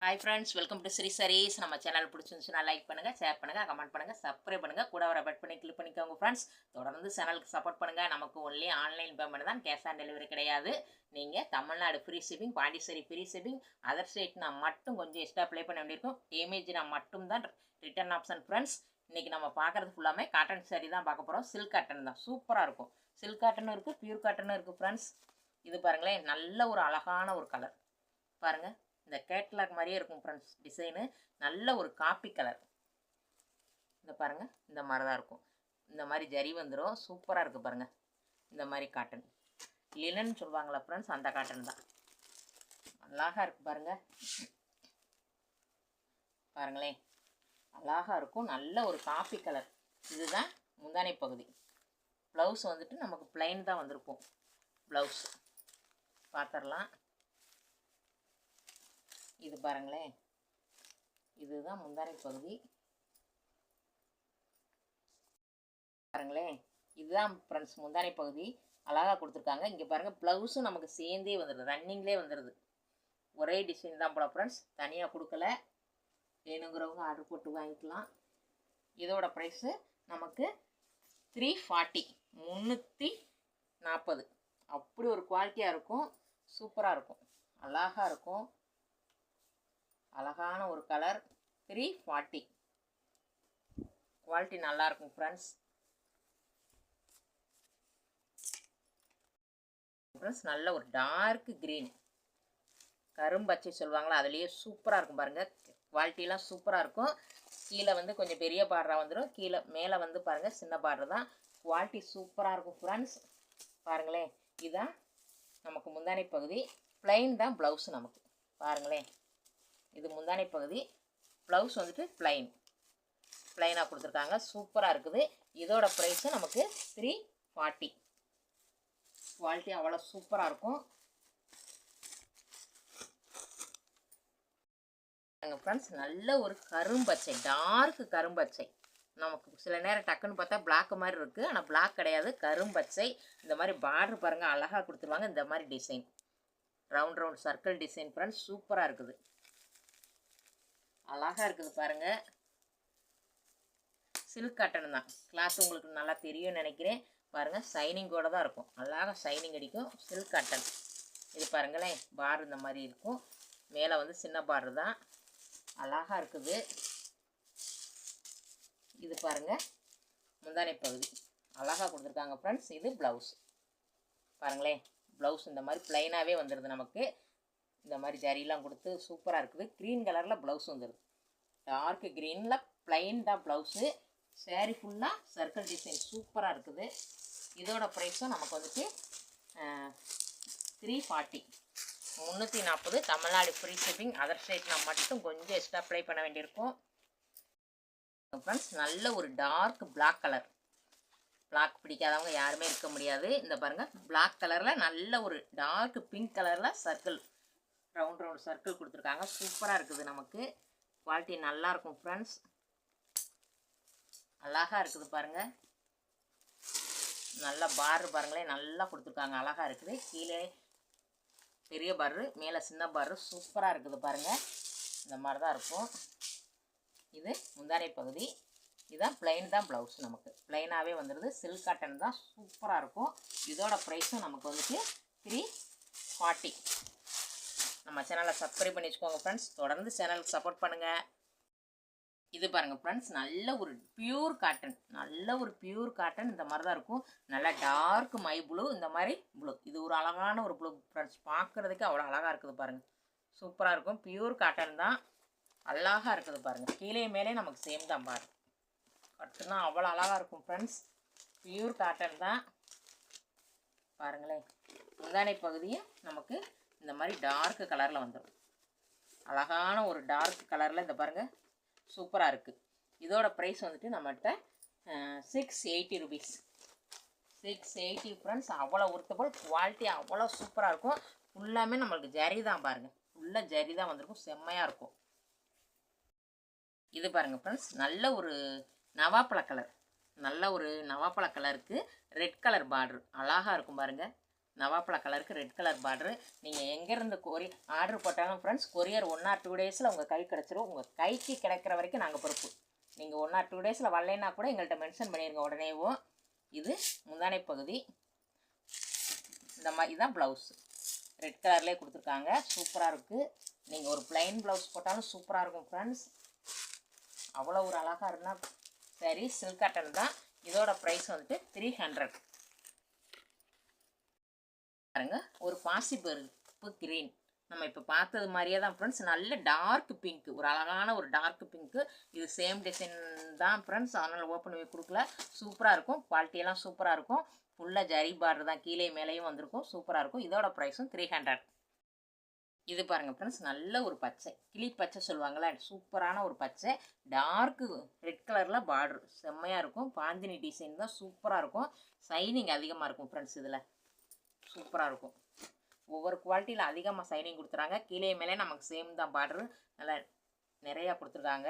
Hi friends, welcome to Sri sarees. நம்ம channel பிடிச்சிருந்துச்சுன்னா like பண்ணுங்கள், ஷேர் பண்ணுங்கள், கமெண்ட் பண்ணுங்கள், சப்ஸ்கிரைப் பண்ணுங்கள், கூட வர பட் பண்ணி கிளிக் பண்ணிக்கோங்க ஃப்ரெண்ட்ஸ். தொடர்ந்து சேனலுக்கு சப்போர்ட் பண்ணுங்கள். நமக்கு ஒன்லி ஆன்லைன் பேமெண்ட் தான், கேஷ் ஆன் டெலிவரி கிடையாது. நீங்கள் Tamil Nadu free shipping, Pondicherry free shipping, other ஸ்டேட்னா மட்டும் கொஞ்சம் எக்ஸ்ட்ரா ப்ளே பண்ண வேண்டியிருக்கும். டேமேஜ்னா மட்டும் தான் ரிட்டர்ன் ஆப்ஷன் ஃப்ரெண்ட்ஸ். இன்றைக்கி நம்ம பார்க்குறது ஃபுல்லாமே காட்டன் saree தான் பார்க்க போகிறோம். சில்க் காட்டன் தான், சூப்பராக இருக்கும். சில்க் காட்டனும் இருக்குது, பியூர் காட்டனும் இருக்குது ஃப்ரெண்ட்ஸ். இது பாருங்களேன், நல்ல ஒரு அழகான ஒரு கலர் பாருங்கள். இந்த கேட்லாக் மாதிரியே இருக்கும் ஃப்ரெண்ட்ஸ். டிசைனு நல்ல ஒரு காப்பி கலர். இந்த பாருங்கள், இந்த மாதிரி தான் இருக்கும். இந்த மாதிரி ஜரி வந்துடும், சூப்பராக இருக்குது பாருங்கள். இந்த மாதிரி காட்டன் லினன் சொல்லுவாங்களா ஃப்ரெண்ட்ஸ், அந்த காட்டன் தான். அழகாக இருக்குது பாருங்கள். பாருங்களேன், அழகாக இருக்கும். நல்ல ஒரு காப்பி கலர். இதுதான் முந்தானை பகுதி. ப்ளவுஸ் வந்துட்டு நமக்கு பிளைன் தான் வந்திருக்கும். ப்ளவுஸ் பார்த்துடலாம். இது பாருங்களேன், இதுதான் முந்தானை பகுதி. பாருங்களேன், இதுதான் ஃப்ரெண்ட்ஸ் முந்தானை பகுதி. அழகாக கொடுத்துருக்காங்க. இங்கே பாருங்கள், ப்ளவுஸும் நமக்கு சேர்ந்தே வந்துடுது, ரன்னிங்லேயே வந்துடுது. ஒரே டிசைன் தான் போல ஃப்ரெண்ட்ஸ், தனியாக கொடுக்கல. வேணுங்கிறவங்க ஆர்டர் போட்டு வாங்கிக்கலாம். இதோட ப்ரைஸு நமக்கு 340, 340. அப்படி ஒரு குவாலிட்டியாக இருக்கும், சூப்பராக இருக்கும், அழகாக இருக்கும். அழகான ஒரு கலர். 340. குவாலிட்டி நல்லாயிருக்கும் ஃப்ரெண்ட்ஸ். நல்ல ஒரு டார்க் க்ரீன், கரும்பச்சை சொல்லுவாங்களா, அதுலேயே சூப்பராக இருக்கும் பாருங்கள். குவாலிட்டிலாம் சூப்பராக இருக்கும். கீழே வந்து கொஞ்சம் பெரிய பார்டராக வந்துடும், கீழே மேலே வந்து பாருங்கள் சின்ன பார்டர் தான். குவாலிட்டி சூப்பராக இருக்கும் ஃப்ரெண்ட்ஸ். பாருங்களேன், இதுதான் நமக்கு முந்தானை பகுதி. ப்ளைன் தான் ப்ளவுஸ் நமக்கு. பாருங்களேன், இது முந்தானை பகுதி. ப்ளவுஸ் வந்துட்டு ப்ளைனாக கொடுத்துருக்காங்க, சூப்பராக இருக்குது. இதோட ப்ரைஸும் நமக்கு 340. குவாலிட்டி அவ்வளோ சூப்பராக இருக்கும் ஃப்ரெண்ட்ஸ். நல்ல ஒரு கரும்பச்சை, டார்க் கரும்பச்சை. நமக்கு சில நேரம் டக்குன்னு பார்த்தா பிளாக் மாதிரி இருக்குது, ஆனால் பிளாக் கிடையாது, கரும்பச்சை. இந்த மாதிரி பார்டர் பாருங்கள், அழகாக கொடுத்துருவாங்க. இந்த மாதிரி design round circle design friends, சூப்பராக இருக்குது, அழகாக இருக்குது பாருங்கள். சில்க் காட்டன் தான், கிளாத் உங்களுக்கு நல்லா தெரியும்னு நினைக்கிறேன். பாருங்கள், ஷைனிங்கோடு தான் இருக்கும், அழகாக ஷைனிங் அடிக்கும். Silk cotton. இது பாருங்களேன், பார் இந்த மாதிரி இருக்கும். மேலே வந்து சின்ன பார் தான், அழகாக இருக்குது. இது பாருங்கள், முந்தானை பகுதி அழகாக கொடுத்துருக்காங்க ஃப்ரெண்ட்ஸ். இது ப்ளவுஸ் பாருங்களேன். ப்ளவுஸ் இந்த மாதிரி ப்ளைனாகவே வந்துடுது நமக்கு. இந்த மாதிரி ஜரியெலாம் கொடுத்து சூப்பராக இருக்குது. க்ரீன் கலரில் ப்ளவுஸ் வந்துடுது, டார்க் க்ரீனில் ப்ளைன் தான் ப்ளவுஸு. சேரீ ஃபுல்லாக சர்க்கிள் டிசைன் சூப்பராக இருக்குது. இதோட ப்ரைஸும் நமக்கு வந்துட்டு 340, 340. தமிழ்நாடு ஃப்ரீ ஷிப்பிங், அதர் ஸ்டேட்னா மட்டும் கொஞ்சம் எக்ஸ்ட்ரா அப்ளை பண்ண வேண்டியிருக்கும் ஃப்ரெண்ட்ஸ். நல்ல ஒரு டார்க் பிளாக் கலர். பிளாக் பிடிக்காதவங்க யாருமே இருக்க முடியாது. இந்த பாருங்கள், பிளாக் கலரில் நல்ல ஒரு டார்க் பிங்க் கலரில் சர்க்கிள், ரவுண்ட் சர்க்கிள் கொடுத்துருக்காங்க, சூப்பராக இருக்குது நமக்கு. குவாலிட்டி நல்லாயிருக்கும் ஃப்ரெண்ட்ஸ், அழகாக இருக்குது பாருங்கள். நல்லா பார்டர் பாருங்களேன், நல்லா கொடுத்துருக்காங்க, அழகாக இருக்குது. கீழே பெரிய பார்டரு, மேலே சின்ன பார்டரு, சூப்பராக இருக்குது பாருங்கள். இந்த மாதிரி தான் இருக்கும். இது முந்தானை பகுதி. இதுதான் ப்ளைன் தான் ப்ளவுஸ் நமக்கு, ப்ளைனாகவே வந்துடுது. சில்க் காட்டன் தான், சூப்பராக இருக்கும். இதோட ப்ரைஸும் நமக்கு வந்துட்டு 340. நம்ம சேனலை சப்ஸ்கிரைப் பண்ணி வச்சுக்கோங்க ஃப்ரெண்ட்ஸ். தொடர்ந்து சேனலுக்கு சப்போர்ட் பண்ணுங்கள். இது பாருங்கள் ஃப்ரெண்ட்ஸ், நல்ல ஒரு பியூர் காட்டன், நல்ல ஒரு பியூர் காட்டன். இந்த மாதிரி தான் இருக்கும். நல்லா டார்க் மை ப்ளூ, இந்த மாதிரி ப்ளூ. இது ஒரு அழகான ஒரு ப்ளூ ஃப்ரெண்ட்ஸ், பார்க்குறதுக்கு அவ்வளோ அழகாக இருக்குது பாருங்கள், சூப்பராக இருக்கும். பியூர் காட்டன் தான், அழகாக இருக்குது பாருங்கள். கீழே மேலே நமக்கு சேம் தான் பாருங்கள். கட்டுனா அவ்வளோ அழகாக இருக்கும் ஃப்ரெண்ட்ஸ். பியூர் காட்டன் தான். பாருங்களேன், முந்தானை பகுதியும் நமக்கு இந்த மாதிரி டார்க் கலரில் வந்துடும், அழகான ஒரு டார்க் கலரில். இந்த பாருங்கள், சூப்பராக இருக்குது. இதோட ப்ரைஸ் வந்துட்டு நம்மகிட்ட 680 ருபீஸ். 680 ஃப்ரெண்ட்ஸ். அவ்வளோ ஒர்த்தபுள், குவாலிட்டி அவ்வளோ சூப்பராக இருக்கும். ஃபுல்லாமே நம்மளுக்கு ஜரி தான் பாருங்கள், ஃபுல்லாக ஜரி தான் வந்திருக்கும், செம்மையாக இருக்கும். இது பாருங்கள் ஃப்ரெண்ட்ஸ், நல்ல ஒரு நவாப்பழ கலர், நல்ல ஒரு நவாப்பழ கலருக்கு ரெட் கலர் பார்டர், அழகாக இருக்கும் பாருங்கள். நவாப்பழ கலருக்கு ரெட் கலர் பார்டரு. நீங்கள் எங்கேருந்து ஆர்டர் போட்டாலும் ஃப்ரெண்ட்ஸ் கொரியர் 1 or 2 டேஸில் உங்கள் கை கிடச்சிரும். உங்கள் கைக்கு கிடைக்கிற வரைக்கும் நாங்கள் பொறுப்பு. நீங்கள் 1 or 2 டேஸில் வரலைன்னா கூட எங்கள்கிட்ட மென்ஷன் பண்ணிடுங்க உடனேவும். இது முந்தானை பகுதி. இந்த மாதிரி தான் ப்ளவுஸ் ரெட் கலர்லேயே கொடுத்துருக்காங்க. சூப்பராக இருக்குது. நீங்கள் ஒரு ப்ளைன் ப்ளவுஸ் போட்டாலும் சூப்பராக இருக்கும் ஃப்ரெண்ட்ஸ். அவ்வளோ ஒரு அழகாக இருந்தால் சரி. சில்க் காட்டன் தான். இதோட ப்ரைஸ் வந்துட்டு 300. பாருங்க, ஒரு பாசிப்பருப்பு கிரீன். நம்ம இப்போ பார்த்தது மாதிரியே தான் ஃப்ரெண்ட்ஸ். நல்ல டார்க் பிங்க்கு, ஒரு அழகான ஒரு டார்க் பிங்க்கு. இது சேம் டிசைன் தான் ஃப்ரெண்ட்ஸ். அதனால் ஓப்பன் பண்ணி கொடுக்கல. சூப்பராக இருக்கும். குவாலிட்டியெல்லாம் சூப்பராக இருக்கும். ஃபுல்லாக ஜரி பார்டர் தான். கீழே மேலேயும் வந்திருக்கும். சூப்பராக இருக்கும். இதோட ப்ரைஸும் 300. இது பாருங்கள் ஃப்ரெண்ட்ஸ், நல்ல ஒரு பச்சை, கிளி பச்சை சொல்லுவாங்களே, சூப்பரான ஒரு பச்சை. டார்க்கு ரெட் கலரில் பார்டர் செம்மையாக இருக்கும். பாந்தினி டிசைன் தான். சூப்பராக இருக்கும். சைனிங் அதிகமாக இருக்கும் ஃப்ரெண்ட்ஸ். இதில் சூப்பராக இருக்கும். ஒவ்வொரு குவாலிட்டியில் அதிகமாக சைனிங் கொடுத்துறாங்க. கீழே மேலே நமக்கு சேம் தான் பார்டரு. நல்லா நிறையா கொடுத்துருக்காங்க.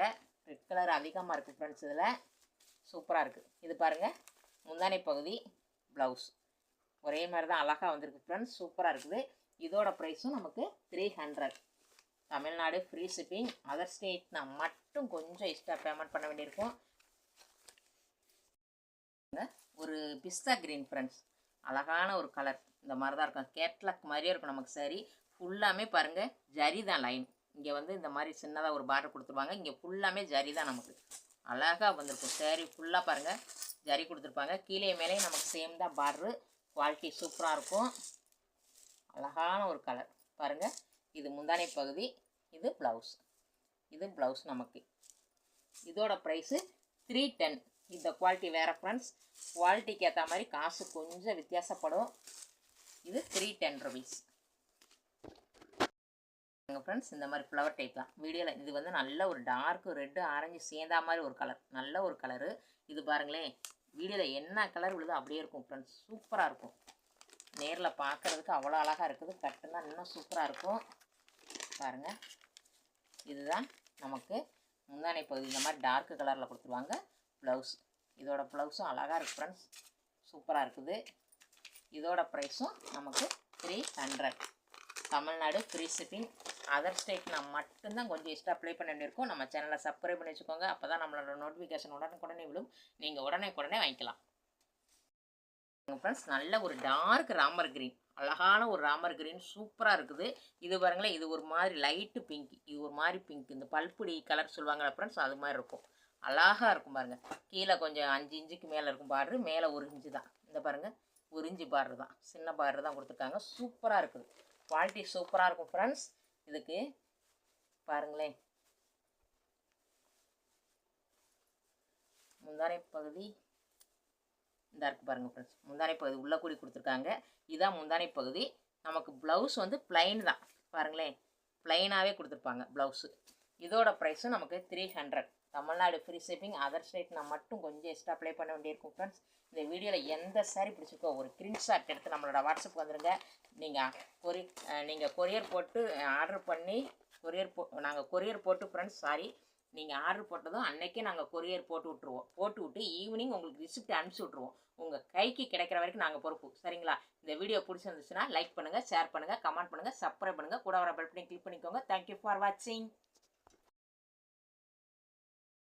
ரெட் கலர் அதிகமாக இருக்குது ஃப்ரெண்ட்ஸ். இதில் சூப்பராக இருக்குது. இது பாருங்கள், முந்தானை பகுதி ப்ளவுஸ் ஒரே மாதிரி தான் அழகாக வந்திருக்கு ஃப்ரெண்ட்ஸ். சூப்பராக இருக்குது. இதோட ப்ரைஸும் நமக்கு 300. Tamil Nadu free shipping. அதர் ஸ்டேட்னா மட்டும் கொஞ்சம் எக்ஸ்ட்ரா பேமெண்ட் பண்ண வேண்டியிருக்கும். ஒரு பிஸ்தா கிரீன் ஃப்ரெண்ட்ஸ், அழகான ஒரு கலர். இந்த மாதிரி தான் இருக்கும். கேட்லாக் மாதிரியே இருக்கும் நமக்கு சாரி. ஃபுல்லாமே பாருங்கள் ஜரி தான் லைன். இங்கே வந்து இந்த மாதிரி சின்னதாக ஒரு பார்டர் கொடுத்துருவாங்க. இங்கே ஃபுல்லாமே ஜரி தான் நமக்கு அழகாக வந்திருக்கும். சாரி ஃபுல்லாக பாருங்கள் ஜரி கொடுத்துருப்பாங்க. கீழே மேலே நமக்கு சேம் தான் பார்டரு. குவாலிட்டி சூப்பராக இருக்கும். அழகான ஒரு கலர் பாருங்கள். இது முந்தானை பகுதி. இது ப்ளவுஸ். இது ப்ளவுஸ் நமக்கு. இதோட ப்ரைஸு 310. இந்த குவாலிட்டி வேறு ஃப்ரெண்ட்ஸ். குவாலிட்டிக்கு ஏற்ற மாதிரி காசு கொஞ்சம் வித்தியாசப்படும். இது 310 rupees. ஃப்ரெண்ட்ஸ், இந்த மாதிரி ஃப்ளவர் டைப் தான் வீடியோவில். இது வந்து நல்ல ஒரு டார்க்கு ரெட்டு ஆரஞ்சு சேர்ந்தா மாதிரி ஒரு கலர். நல்ல ஒரு கலரு. இது பாருங்களேன், வீடியோவில் என்ன கலர் விழுதோ அப்படியே இருக்கும் ஃப்ரெண்ட்ஸ். சூப்பராக இருக்கும். நேரில் பார்க்குறதுக்கு அவ்வளோ அழகாக இருக்குது. கட்டுனா இன்னும் சூப்பராக இருக்கும். பாருங்கள், இதுதான் நமக்கு முந்தானை பகுதி. இந்த மாதிரி டார்க்கு கலரில் கொடுத்துருவாங்க. ப்ளவுஸ். இதோட ப்ளவுஸும் அழகாக இருக்குது ஃப்ரெண்ட்ஸ். சூப்பராக இருக்குது. இதோட ப்ரைஸும் நமக்கு 300. Tamil Nadu free shipping. அதர் ஸ்டேட்னா மட்டும்தான் கொஞ்சம் எக்ஸ்ட்ரா ப்ளே பண்ண வேண்டியிருக்கும். நம்ம சேனலை சப்ஸ்கிரைப் பண்ணி வச்சுக்கோங்க. அப்போ தான் நம்மளோட நோட்டிஃபிகேஷன் உடனே விடும். நீங்கள் உடனே வாங்கிக்கலாம் ஃப்ரெண்ட்ஸ். நல்ல ஒரு டார்க் ராமர் கிரீன், அழகான ஒரு ராமர் கிரீன் சூப்பராக இருக்குது. இது பாருங்களேன், இது ஒரு மாதிரி லைட்டு பிங்க். இது ஒரு மாதிரி பிங்க். இந்த பல்புடி கலர் சொல்லுவாங்க ஃப்ரெண்ட்ஸ், அது மாதிரி இருக்கும். அழகாக இருக்கும் பாருங்கள். கீழே கொஞ்சம் 5 இன்ச்சுக்கு மேலே இருக்கும் பார்டரு. மேலே 1 இன்ச்சு தான். இந்த பாருங்கள், 1 இன்ச்சு பார்டர் தான். சின்ன பார்டர் தான் கொடுத்துருக்காங்க. சூப்பராக இருக்குது. குவாலிட்டி சூப்பராக இருக்கும் ஃப்ரெண்ட்ஸ். இதுக்கு பாருங்களேன், முந்தானை பகுதி இந்த இருக்குது பாருங்கள் ஃப்ரெண்ட்ஸ். முந்தானை பகுதி உள்ளே கூடி கொடுத்துருக்காங்க. இதான் முந்தானை பகுதி. நமக்கு ப்ளவுஸ் வந்து ப்ளைன் தான். பாருங்களேன், ப்ளைனாகவே கொடுத்துருப்பாங்க ப்ளவுஸு. இதோட ப்ரைஸும் நமக்கு 300. Tamil Nadu free shipping. அதர் ஸ்டேட்னா மட்டும் கொஞ்சம் எக்ஸ்ட்ரா ப்ளே பண்ண வேண்டியிருக்கும் ஃப்ரெண்ட்ஸ். இந்த வீடியோவில் எந்த சாரி பிடிச்சிருக்கோ ஒரு ஸ்க்ரீன்ஷாட் எடுத்து நம்மளோட வாட்ஸ்அப் வந்துடுங்க. நீங்கள் கொரியர் போட்டு ஆர்டர் பண்ணி நாங்கள் கொரியர் போட்டு ஃப்ரெண்ட்ஸ் நீங்கள் ஆர்டர் போட்டதும் அன்றைக்கே நாங்கள் கொரியர் போட்டு விட்டு ஈவினிங் உங்களுக்கு ரிசிப்ட் அனுப்பிச்சி விட்ருவோம். உங்கள் கைக்கு கிடைக்கிற வரைக்கும் நாங்கள் பொறுப்பு. சரிங்களா? இந்த வீடியோ பிடிச்சிருந்துச்சுன்னா லைக் பண்ணுங்கள், ஷேர் பண்ணுங்கள், கமெண்ட் பண்ணுங்கள், சப்ஸ்கிரைப் பண்ணுங்கள். கூட வர பெல் பட்டனை கிளிக் பண்ணிக்கோங்க. தேங்க்யூ ஃபார் வாட்சிங்.